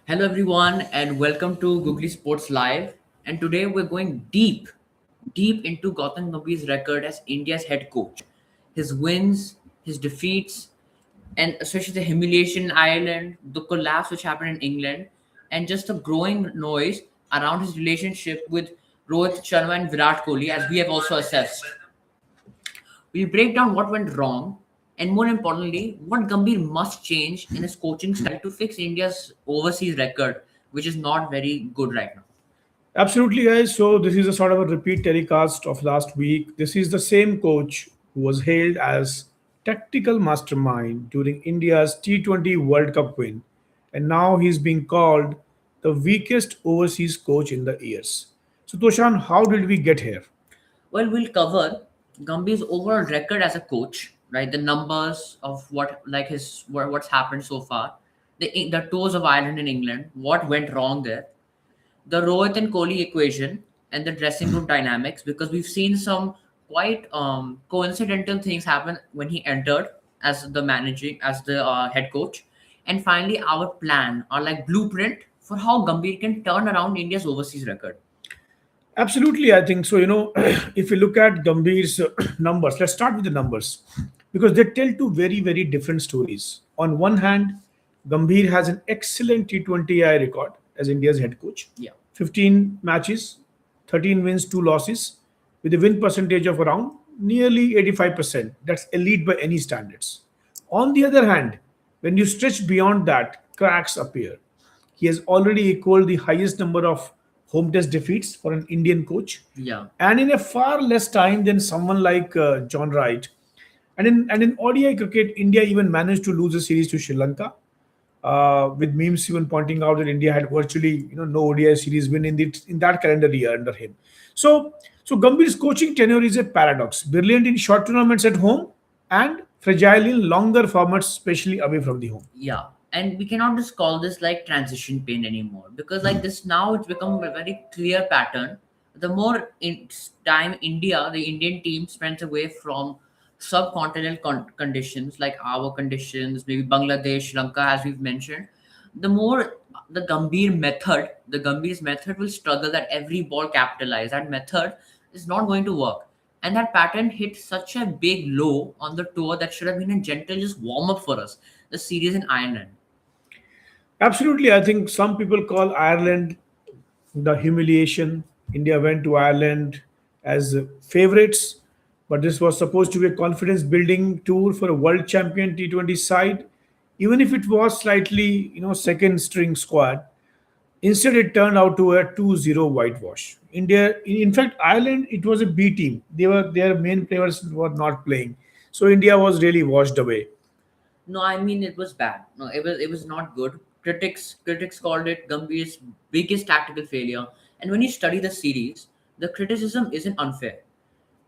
Hello, everyone, and welcome to Googly Sports Live. And today we're going deep into Gautam Gambhir's record as India's head coach. His wins, his defeats, and especially the humiliation in Ireland, the collapse which happened in England, and just the growing noise around his relationship with Rohit Sharma and Virat Kohli, as we have also assessed. We'll break down what went wrong and, more importantly, what Gambhir must change in his coaching style to fix India's overseas record, which is not very good right now. Absolutely, guys. So this is a sort of a repeat telecast of last week. This is the same coach who was hailed as tactical mastermind during India's T20 World Cup win, and now he's being called the weakest overseas coach in the years. So Toshan, how did we get here? Well, we'll cover Gambhir's overall record as a coach, right? The numbers of what's happened so far, the tours of Ireland and England, what went wrong there, the Rohit and Kohli equation, and the dressing room dynamics, because we've seen some quite coincidental things happen when he entered as the head coach, and finally our plan, our like blueprint for how Gambhir can turn around India's overseas record. Absolutely, I think so. If you look at Gambhir's numbers, let's start with the numbers because they tell two very, very different stories. On one hand, Gambhir has an excellent T20I record as India's head coach, Yeah. 15 matches, 13 wins, 2 losses, with a win percentage of around nearly 85%. That's elite by any standards. On the other hand, when you stretch beyond that, cracks appear. He has already equaled the highest number of home test defeats for an Indian coach, Yeah. and in a far less time than someone like John Wright. And in ODI cricket, India even managed to lose a series to Sri Lanka, with memes even pointing out that India had virtually no ODI series win in that calendar year under him. So Gambhir's coaching tenure is a paradox: brilliant in short tournaments at home and fragile in longer formats, especially away from the home. Yeah, and we cannot just call this like transition pain anymore because like this now it's become a very clear pattern. The more time the Indian team spends away from subcontinental conditions like our conditions, maybe Bangladesh, Sri Lanka, as we've mentioned, the more the Gambhir's method will struggle that every ball capitalize. That method is not going to work. And that pattern hit such a big low on the tour that should have been a gentle just warm up for us. The series in Ireland. Absolutely, I think some people call Ireland the humiliation. India went to Ireland as favorites, but this was supposed to be a confidence building tour for a world champion T20 side, even if it was slightly, second string squad. Instead, it turned out to a 2-0 whitewash. India, in fact, Ireland, it was a B team. Their main players were not playing, so India was really washed away. No, I mean it was bad. No, it was not good. Critics called it Gambhir's biggest tactical failure. And when you study the series, the criticism isn't unfair.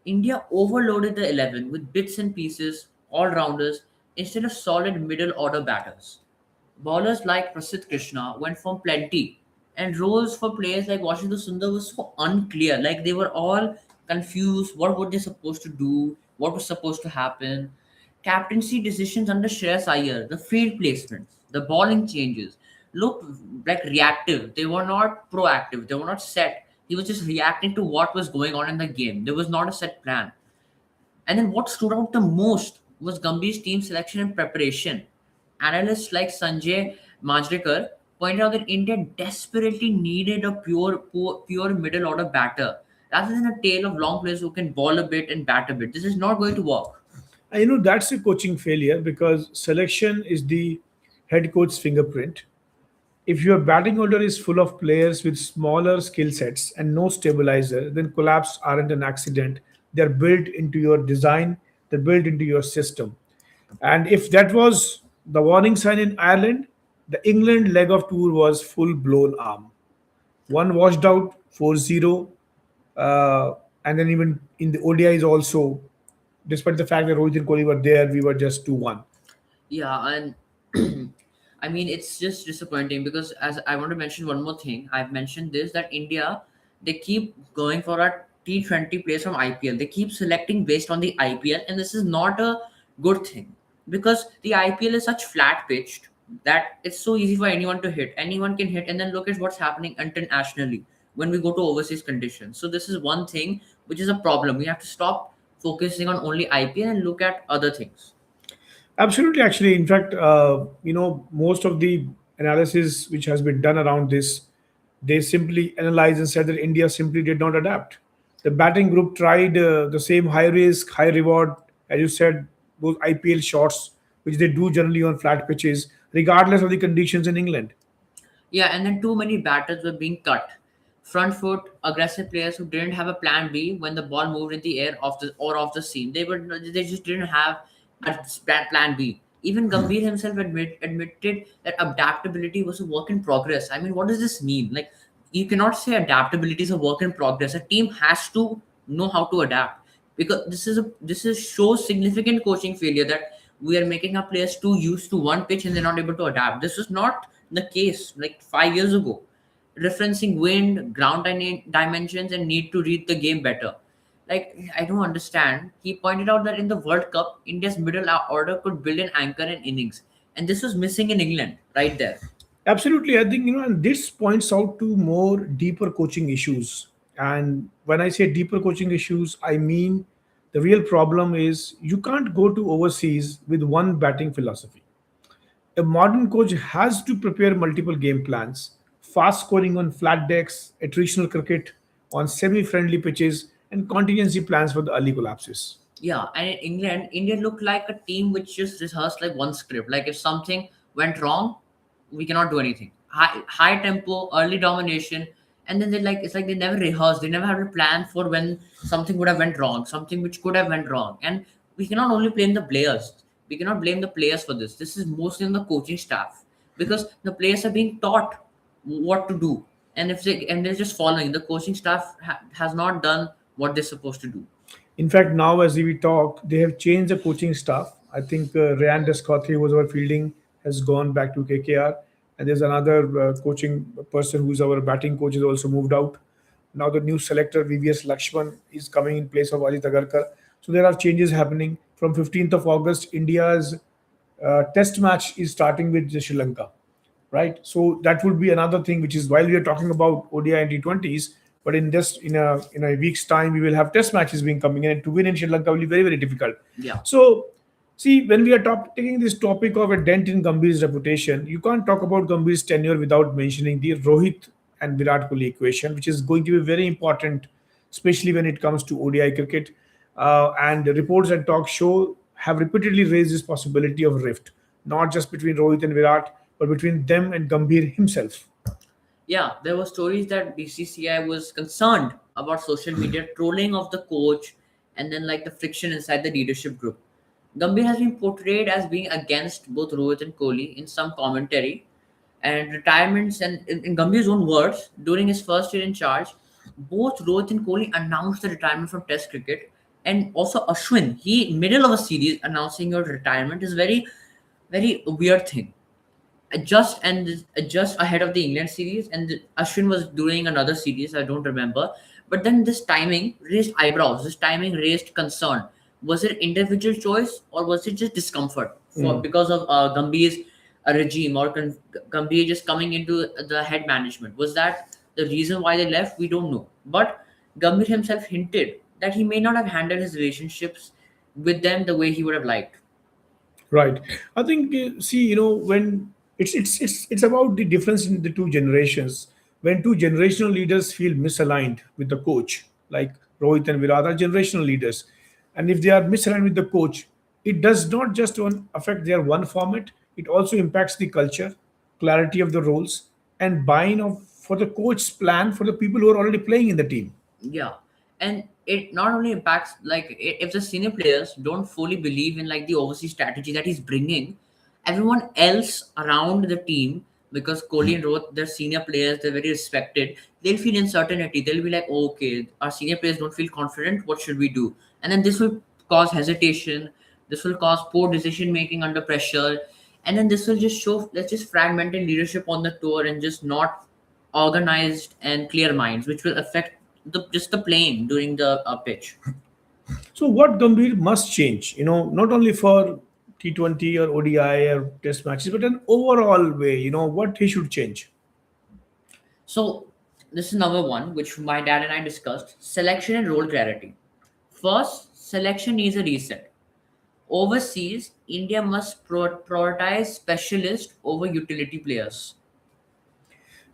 India overloaded the 11 with bits and pieces, all rounders, instead of solid middle order batters. Bowlers like Prasidh Krishna went from plenty, and roles for players like Washington Sundar was so unclear. Like they were all confused. What were they supposed to do? What was supposed to happen? Captaincy decisions under Shreyas Iyer, the field placements, the bowling changes looked like reactive. They were not proactive. They were not set. He was just reacting to what was going on in the game. There was not a set plan. And then what stood out the most was Gambhir's team selection and preparation. Analysts like Sanjay Majrekar pointed out that India desperately needed a pure middle order batter rather than a tail of long players who can ball a bit and bat a bit. This is not going to work. And that's a coaching failure because selection is the head coach's fingerprint. If your batting order is full of players with smaller skill sets and no stabilizer, then collapse aren't an accident. They're built into your design, they're built into your system. And if that was the warning sign in Ireland, the England leg of tour was full blown arm. One washed out 4-0, and then even in the ODIs also, despite the fact that Rohit and Kohli were there, we were just 2-1. Yeah, and I mean it's just disappointing because as I want to mention one more thing, I've mentioned this that India they keep going for a T20 players from IPL. They keep selecting based on the IPL, and this is not a good thing because the IPL is such flat pitched. that it's so easy for anyone to hit. Anyone can hit, and then look at what's happening internationally when we go to overseas conditions. So this is one thing which is a problem. We have to stop focusing on only IPL and look at other things. Absolutely, actually. In fact, most of the analysis which has been done around this, they simply analyzed and said that India simply did not adapt. The batting group tried the same high risk, high reward, as you said, those IPL shots, which they do generally on flat pitches, regardless of the conditions in England. Yeah, and then too many batters were being cut. Front foot, aggressive players who didn't have a plan B when the ball moved in the air off the seam. They just didn't have a plan B. Even Gambhir himself admitted that adaptability was a work in progress. I mean, what does this mean? Like, you cannot say adaptability is a work in progress. A team has to know how to adapt, because this is shows significant coaching failure, that we are making our players too used to one pitch and they're not able to adapt. This was not the case like 5 years ago. Referencing wind, dimensions, and need to read the game better. Like, I don't understand. He pointed out that in the World Cup, India's middle order could build an anchor in innings, and this was missing in England right there. Absolutely, I think and this points out to more deeper coaching issues. And when I say deeper coaching issues, I mean the real problem is you can't go to overseas with one batting philosophy. A modern coach has to prepare multiple game plans, fast scoring on flat decks, attritional cricket on semi-friendly pitches, and contingency plans for the early collapses. Yeah, and in England, India looked like a team which just rehearsed like one script. Like, if something went wrong, we cannot do anything. High tempo, early domination, and then they like it's like they never rehearsed. They never had a plan for when something would have went wrong, something which could have went wrong. And we cannot only blame the players. We cannot blame the players for this. This is mostly on the coaching staff, because the players are being taught what to do, and if they're just following. The coaching staff has not done what they're supposed to do. In fact, now as we talk, they have changed the coaching staff. I think Ryan Descothi, who was our fielding, has gone back to KKR, and there's another coaching person who's our batting coach has also moved out. Now the new selector VVS Lakshman is coming in place of Ajit Agarkar. So there are changes happening. From 15th of August, India's test match is starting with Sri Lanka, right? So that would be another thing, which is while we are talking about ODI and T20s, but in just in a week's time, we will have test matches being coming in, and to win in Sri Lanka will be very difficult. Yeah. So, see, when we are taking this topic of a dent in Gambhir's reputation, you can't talk about Gambhir's tenure without mentioning the Rohit and Virat Kohli equation, which is going to be very important, especially when it comes to ODI cricket. And the reports and talk show have repeatedly raised this possibility of rift, not just between Rohit and Virat, but between them and Gambhir himself. Yeah, there were stories that BCCI was concerned about social media trolling of the coach, and then like the friction inside the leadership group. Gambhir has been portrayed as being against both Rohit and Kohli in some commentary and retirements. And in Gambhir's own words, during his first year in charge, both Rohit and Kohli announced the retirement from Test cricket, and also Ashwin. He middle of a series announcing your retirement is very weird thing. Just ahead of the England series, and Ashwin was doing another series. I don't remember, but then this timing raised eyebrows. This timing raised concern. Was it individual choice, or was it just discomfort for Mm. because of Gambhir's regime, or Gambhir just coming into the head management? Was that the reason why they left? We don't know. But Gambhir himself hinted that he may not have handled his relationships with them the way he would have liked. Right. I think see, when it's about the difference in the two generations. When two generational leaders feel misaligned with the coach, like Rohit and Virat are generational leaders, and if they are misaligned with the coach, it does not just affect their one format. It also impacts the culture, clarity of the roles, and buy-in of for the coach's plan for the people who are already playing in the team. Yeah, and it not only impacts like if the senior players don't fully believe in like the overseas strategy that he's bringing, everyone else around the team, because Kohli and Rohit, they're senior players, they're very respected. They'll feel uncertainty. They'll be like, oh, okay, our senior players don't feel confident. What should we do? And then this will cause hesitation. This will cause poor decision making under pressure, and then this will just show let's just fragmented leadership on the tour and just not organized and clear minds, which will affect the playing during the pitch. So what Gambhir must change, not only for T20 or ODI or Test matches, but an overall way, what he should change. So this is number one, which my dad and I discussed: selection and role clarity. First, selection needs a reset. Overseas, India must prioritize specialists over utility players.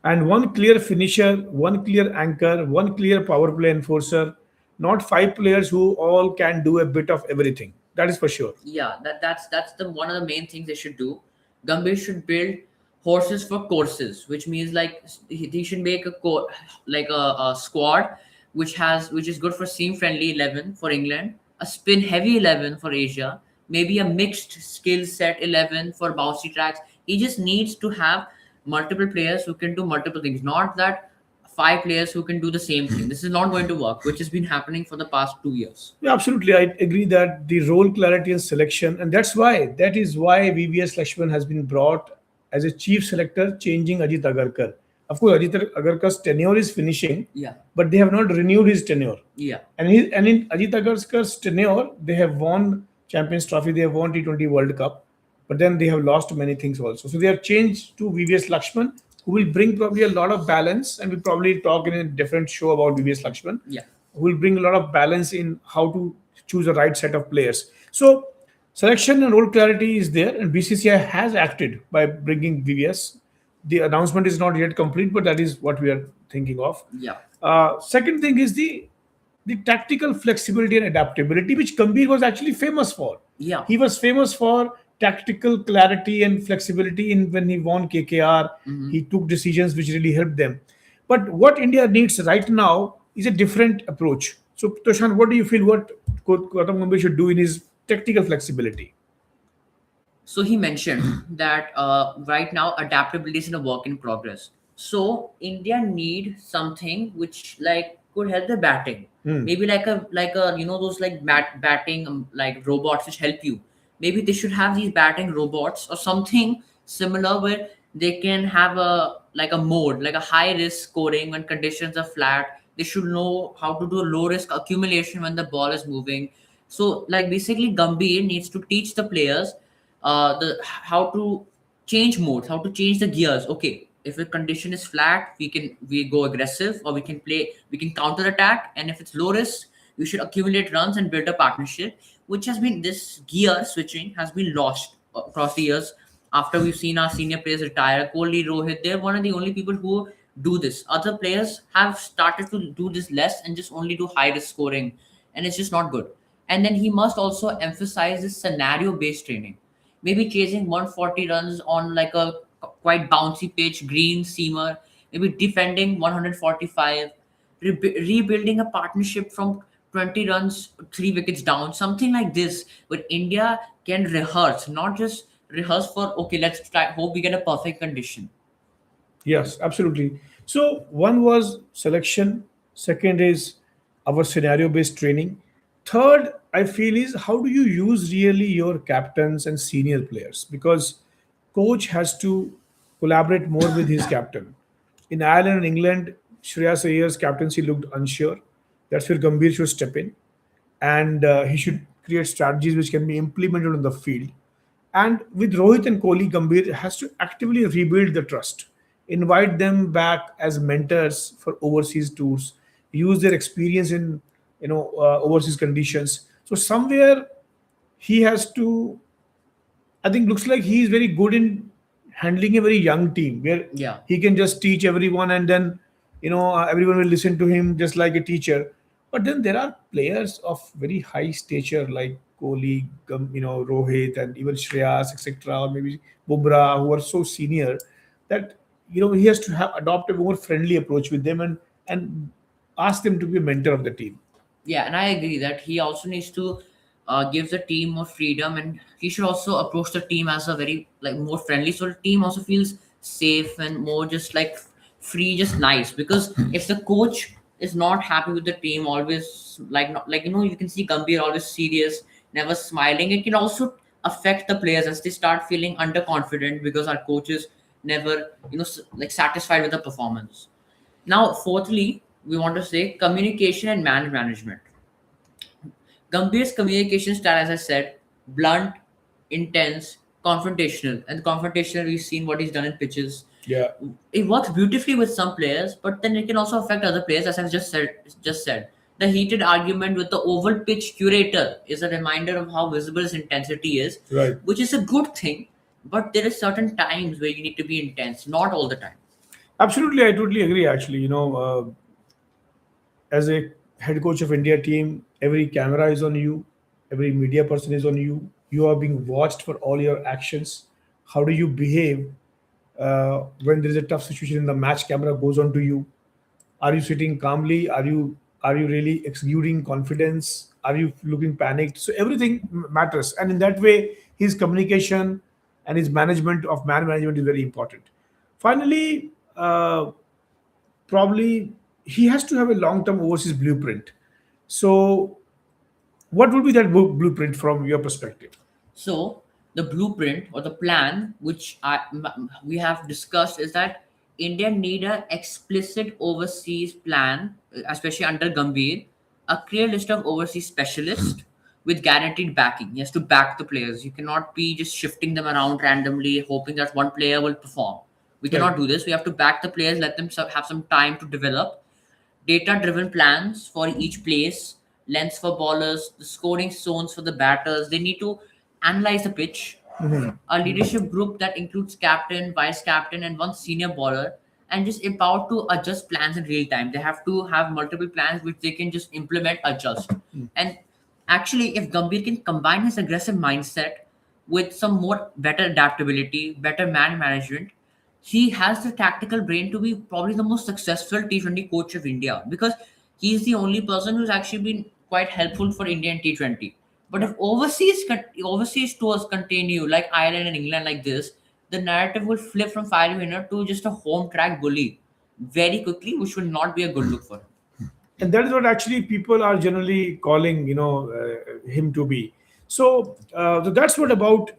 And one clear finisher, one clear anchor, one clear power play enforcer, not five players who all can do a bit of everything. That is for sure. Yeah, that's the one of the main things they should do. Gambhir should build horses for courses, which means like he should make a squad which is good for seam friendly 11 for England, a spin heavy 11 for Asia, maybe a mixed skill set 11 for bouncy tracks. He just needs to have multiple players who can do multiple things, not that five players who can do the same thing. This is not going to work, which has been happening for the past 2 years. Yeah, absolutely. I agree that the role clarity and selection, and that is why VVS Lakshman has been brought as a chief selector, changing Ajit Agarkar. Of course, Ajit Agarkar's tenure is finishing, Yeah, but they have not renewed his tenure. yeah. And in Ajit Agarkar's tenure, they have won Champions Trophy, they have won T20 World Cup, but then they have lost many things also. So they have changed to VVS Lakshman, who will bring probably a lot of balance, and we'll probably talk in a different show about VVS Lakshman, Yeah. who will bring a lot of balance in how to choose the right set of players. So selection and role clarity is there, and BCCI has acted by bringing VVS. The announcement is not yet complete, but that is what we are thinking of. Yeah. Second thing is the tactical flexibility and adaptability, which Gambhir was actually famous for. Yeah. He was famous for tactical clarity and flexibility in when he won KKR. He took decisions which really helped them. But what India needs right now is a different approach. So, Toshan, what do you feel what Gautam Gambhir should do in his tactical flexibility? So he mentioned that right now adaptability is in a work in progress. So India need something which like could help the batting. Maybe like a those like batting like robots which help you. Maybe they should have these batting robots or something similar where they can have a like a mode like a high risk scoring when conditions are flat. They should know how to do low risk accumulation when the ball is moving. So like basically Gambhir needs to teach the players the how to change modes, how to change the gears. Okay, if a condition is flat, we go aggressive, or we can counter attack, and if it's low risk, we should accumulate runs and build a partnership. Which has been this gear switching has been lost across the years. After we've seen our senior players retire, Kohli, Rohit, they're one of the only people who do this. Other players have started to do this less and just only do high risk scoring, and it's just not good. And then he must also emphasize this scenario based training, maybe chasing 140 runs on like a quite bouncy pitch, green seamer, maybe defending 145, rebuilding a partnership from 20 runs, 3 wickets down, something like this. But India can rehearse, not just rehearse for, okay, let's try, hope we get a perfect condition. Yes, absolutely. So one was selection. Second is our scenario-based training. Third, I feel is how do you use really your captains and senior players, because coach has to collaborate more with his captain. In Ireland and England, Shreyas Iyer's captaincy looked unsure. That's where Gambhir should step in, and he should create strategies which can be implemented on the field. And with Rohit and Kohli, Gambhir has to actively rebuild the trust, invite them back as mentors for overseas tours, use their experience in overseas conditions. So somewhere he has to. I think looks like he is very good in handling a very young team where Yeah. he can just teach everyone, and then everyone will listen to him just like a teacher. But then there are players of very high stature like Kohli, Rohit, and even Shreyas, etc., or maybe Bumrah, who are so senior that he has to have adopt a more friendly approach with them, and ask them to be a mentor of the team. Yeah, and I agree that he also needs to give the team more freedom, and he should also approach the team as a very like more friendly, so the team also feels safe and more just like free, just nice. Because if the coach is not happy with the team, always like not like you can see Gambhir always serious, never smiling. It can also affect the players as they start feeling underconfident because our coach is never like satisfied with the performance. Now, fourthly, we want to say communication and management. Gambhir's communication style, as I said, blunt, intense, confrontational, and confrontational. We've seen what he's done in pitches. Yeah. It works beautifully with some players, but then it can also affect other players, as I've just said. The heated argument with the oval pitch curator is a reminder of how visible his intensity is, Right. which is a good thing. But there is certain times where you need to be intense, not all the time. Absolutely, I totally agree. Actually, as a head coach of India team, every camera is on you, every media person is on you. You are being watched for all your actions. How do you behave when there is a tough situation in the match? Camera goes on to you. Are you sitting calmly? Are you really exuding confidence? Are you looking panicked? So everything matters, and in that way, his communication and his management of man management is very important. Finally, probably he has to have a long-term overseas blueprint. So, what would be that blueprint from your perspective? So the blueprint or the plan, which we have discussed, is that India need a explicit overseas plan, especially under Gambhir, a clear list of overseas specialists with guaranteed backing. He has to back the players. You cannot be just shifting them around randomly, hoping that one player will perform. We Right. cannot do this. We have to back the players, let them have some time to develop data driven plans for each place, lengths for ballers, the scoring zones for the batters. They need to analyze the pitch, a leadership group that includes captain, vice captain, and one senior bowler, and just empowered to adjust plans in real time. They have to have multiple plans which they can just implement, adjust. And actually, if Gambhir can combine his aggressive mindset with some more better adaptability, better man management, he has the tactical brain to be probably the most successful T20 coach of India, because he's the only person who's actually been quite helpful for India in T20. But if overseas tours continue like Ireland and England like this, the narrative will flip from fiery winner to just a home track bully very quickly, which will not be a good look for him. And that is what actually people are generally calling, him to be. So that's what about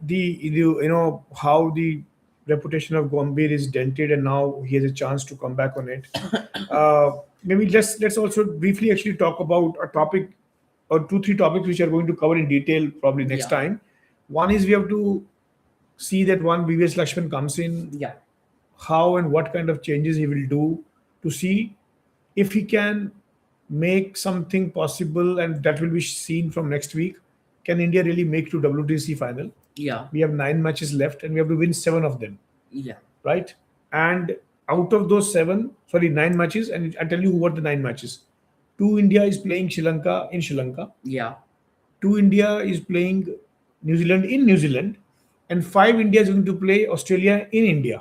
how the reputation of Gambhir is dented, and now he has a chance to come back on it. uh, Maybe let's also briefly actually talk about a topic or two three topics which are going to cover in detail probably next Yeah. time. One is we have to see that one VVS Lakshman comes in, Yeah. how and what kind of changes he will do, to see if he can make something possible, and that will be seen from next week. Can India really make to WTC final? Yeah. We have 9 matches left and we have to win 7 of them, Yeah. right? And out of those 9 matches, and I tell you what the 9 matches. Two, India is playing Sri Lanka in Sri Lanka. Yeah. Two, India is playing New Zealand in New Zealand, and five, India is going to play Australia in India.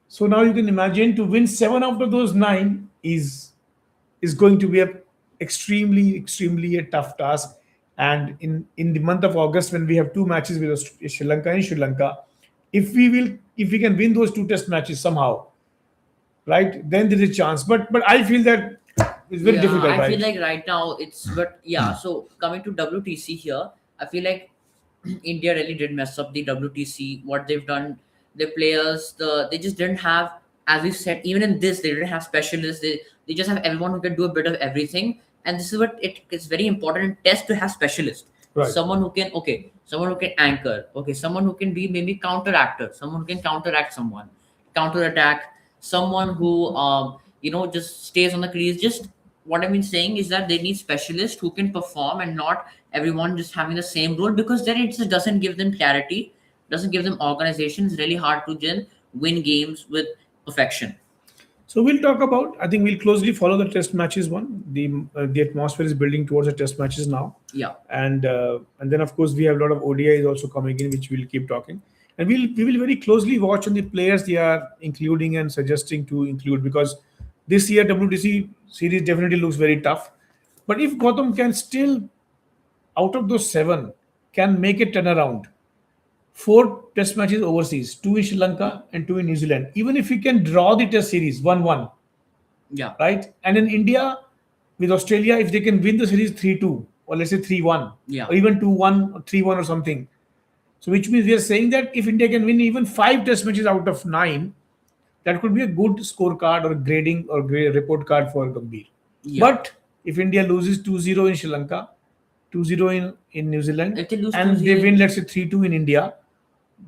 So now you can imagine, to win 7 out of those 9 is going to be a extremely a tough task. And in the month of August, when we have 2 matches with Sri Lanka and Sri Lanka, if we can win those 2 test matches somehow, right, then there is a chance. But I feel that it's very Yeah, difficult, I feel right? like right now it's, but yeah. So coming to WTC here, I feel like India really did mess up the WTC. What they've done, the players, they just didn't have, as we said, even in this, they didn't have specialists. They just have everyone who can do a bit of everything. And this is what it's very important in test to have specialists. Right. Someone who can anchor, someone who can be maybe counteractor, someone who can counteract someone, counterattack, someone who just stays on the crease. Just what I've been saying is that they need specialists who can perform, and not everyone just having the same role, because then it just doesn't give them clarity, doesn't give them organization. It's really hard to then win games with perfection. So we'll talk about. I think we'll closely follow the test matches one. The atmosphere is building towards the test matches now, Yeah. and then of course we have a lot of ODIs also coming in, which we'll keep talking, and we will very closely watch on the players they are including and suggesting to include, because this year WTC series definitely looks very tough. But if Gautam can still, out of those 7, can make a turnaround, 4 test matches overseas, 2 in Sri Lanka and 2 in New Zealand. Even if we can draw the test series 1-1, Yeah. right? And in India, with Australia, if they can win the series 3-2, or let's say 3-1, Yeah. or even 2-1 or 3-1 or something. So which means we are saying that if India can win even 5 test matches out of 9, that could be a good scorecard or grading or report card for Gambhir. Yeah. But if India loses 2-0 in Sri Lanka, 2-0 in New Zealand, If they lose two and they zero, win, let's say 3-2 in India,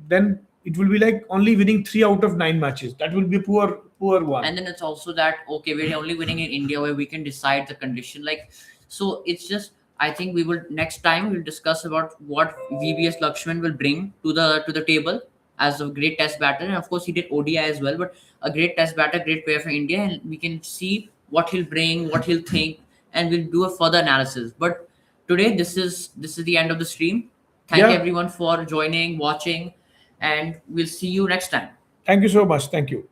then it will be like only winning 3 out of 9 matches. That will be poor one. and then it's also that okay, we're only winning in India where we can decide the condition. Like, so it's just, I think we will next time we'll discuss about what VBS Lakshman will bring to the table as a great test batter, and of course he did ODI as well, but a great test batter, great player for India, and we can see what he'll bring, what he'll think, and we'll do a further analysis. But today this is the end of the stream. Thank Yeah. everyone for joining, watching, and we'll see you next time. Thank you so much. Thank you.